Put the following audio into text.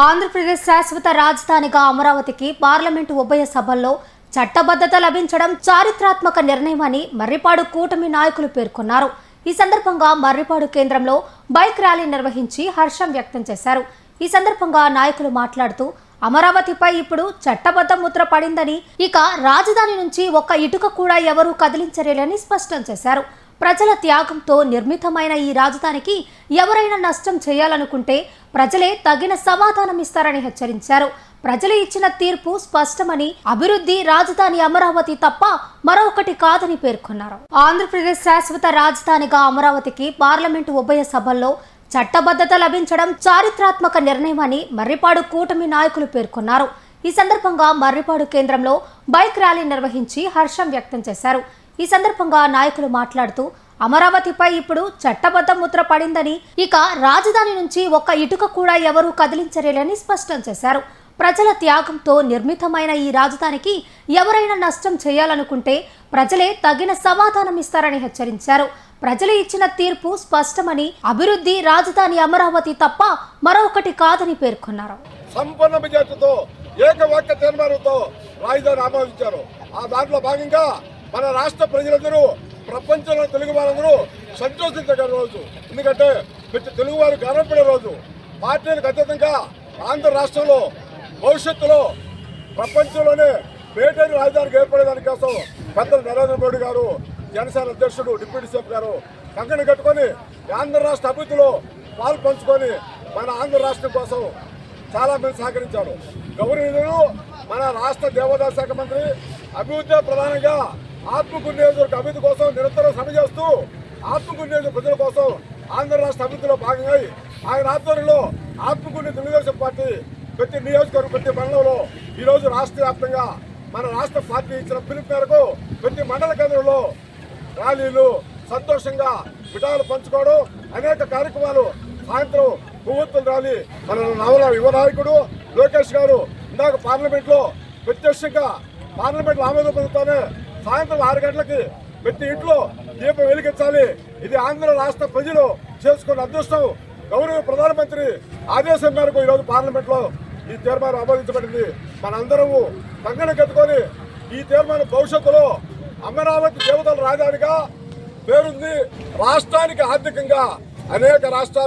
ఆంధ్రప్రదేశ్ శాశ్వత రాజధానిగా అమరావతికి పార్లమెంటు ఉభయ సభల్లో చట్టబద్ధత లభించడం చారిత్రాత్మక నిర్ణయమని మర్రిపాడు కూటమి నాయకులు పేర్కొన్నారు. ఈ సందర్భంగా మర్రిపాడు కేంద్రంలో బైక్ ర్యాలీ నిర్వహించి హర్షం వ్యక్తం చేశారు. ఈ సందర్భంగా నాయకులు మాట్లాడుతూ అమరావతిపై ఇప్పుడు చట్టబద్ధ ముద్ర పడిందని, ఇక రాజధాని నుంచి ఒక్క ఇటుక కూడా ఎవరూ కదిలించలేరని స్పష్టం చేశారు. ప్రజల త్యాగంతో నిర్మితమైన ఈ రాజధానికి ఎవరైనా నష్టం చేయాలనుకుంటే ప్రజలే తగిన సమాధానం ఇస్తారని హెచ్చరించారు. ప్రజలు ఇచ్చిన తీర్పు స్పష్టమని, అభివృద్ధి రాజధాని అమరావతి తప్ప మరొకటి కాదని పేర్కొన్నారు. ఆంధ్రప్రదేశ్ శాశ్వత రాజధానిగా అమరావతికి పార్లమెంటు ఉభయ సభల్లో చట్టబద్ధత లభించడం చారిత్రాత్మక నిర్ణయమని మర్రిపాడు కూటమి నాయకులు పేర్కొన్నారు. ఈ సందర్భంగా మర్రిపాడు కేంద్రంలో బైక్ ర్యాలీ నిర్వహించి హర్షం వ్యక్తం చేశారు. ఈ సందర్భంగా నాయకులు మాట్లాడుతూ అమరావతిపై ఇప్పుడు చట్టబద్ధ ముద్ర పడిందని, ఇక రాజధాని నుంచి ఒక్క ఇటుక కూడా ఎవరూ కదిలించలేరని స్పష్టం చేశారు. ప్రజల త్యాగంతో నిర్మితమైన ఈ రాజధానికి ఎవరైనా నష్టం చేయాలనుకుంటే ప్రజలే తగిన సమాధానం ఇస్తారని హెచ్చరించారు. ప్రజలు ఇచ్చిన తీర్పు స్పష్టమని, అభివృద్ధి రాజధాని అమరావతి తప్ప మరొకటి కాదని పేర్కొన్నారు. సంపూర్ణ మెజార్టీతో ఏకవాక్య తీర్మానంతో రాజధాని ఆమోదించారు. ఆ దాంట్లో భాగంగా మన రాష్ట్ర ప్రజలందరూ, ప్రపంచంలో తెలుగు వారందరూ సంతోషించగల రోజు. ఎందుకంటే ప్రతి తెలుగు వారు గర్వపడే రోజు. పార్టీలకు అతీతంగా ఆంధ్ర రాష్ట్రంలో భవిష్యత్తులో ప్రపంచంలోనే పేటెంట్ రాజధానికి ఏర్పడేదాని కోసం పెద్దలు నరేంద్ర మోడీ గారు, జనసేన అధ్యక్షుడు డిప్యూటీ సీఎం గారు కంకణం కట్టుకొని ఆంధ్ర రాష్ట్ర అభివృద్ధిలో పాలు పంచుకొని మన ఆంధ్ర రాష్ట్రం కోసం చాలా మంది సహకరించారు. గౌరవనీయులు మన రాష్ట్ర దేవాదాయ శాఖ మంత్రి అభివృద్ధి ప్రధానంగా ఆత్మకూరు నియోజకవర్గ అభివృద్ధి కోసం నిరంతరం శ్రమ చేస్తూ ఆత్మకూరు నియోజకవర్గ ప్రజల కోసం ఆంధ్ర రాష్ట్ర అభివృద్ధిలో భాగంగా ఆయన ఆధ్వర్యంలో ఆత్మకూరు తెలుగుదేశం పార్టీ ప్రతి నియోజకవర్గం, ప్రతి మండలంలో ఈరోజు రాష్ట్ర వ్యాప్తంగా మన రాష్ట్ర పార్టీ ఇచ్చిన పిలుపు మేరకు ప్రతి మండల కేంద్రంలో ర్యాలీలు, సంతోషంగా మిఠాయిలు పంచుకోవడం, అనేక కార్యక్రమాలు, సాయంత్రం పువ్వుతుల ర్యాలీ. మన నవల యువ నాయకుడు లోకేష్ గారు ఇందాక పార్లమెంట్లో ప్రత్యక్షంగా పార్లమెంట్లో ఆమోదం పొందుతానే సాయంత్రం 6 గంటలకి ప్రతి ఇంట్లో దీపం వెలిగించాలి. ఇది ఆంధ్ర రాష్ట్ర ప్రజలు చేసుకున్న అదృష్టం. గౌరవ ప్రధానమంత్రి ఆదేశం మేరకు ఈరోజు పార్లమెంట్లో ఈ తీర్మానం ఆమోదించబడింది. మనందరము కంకణం కట్టుకొని ఈ తీర్మానం భవిష్యత్తులో అమరావతి దేవతల రాజధానిగా పేరుంది. రాష్ట్రానికి ఆర్థికంగా అనేక రాష్ట్రాలు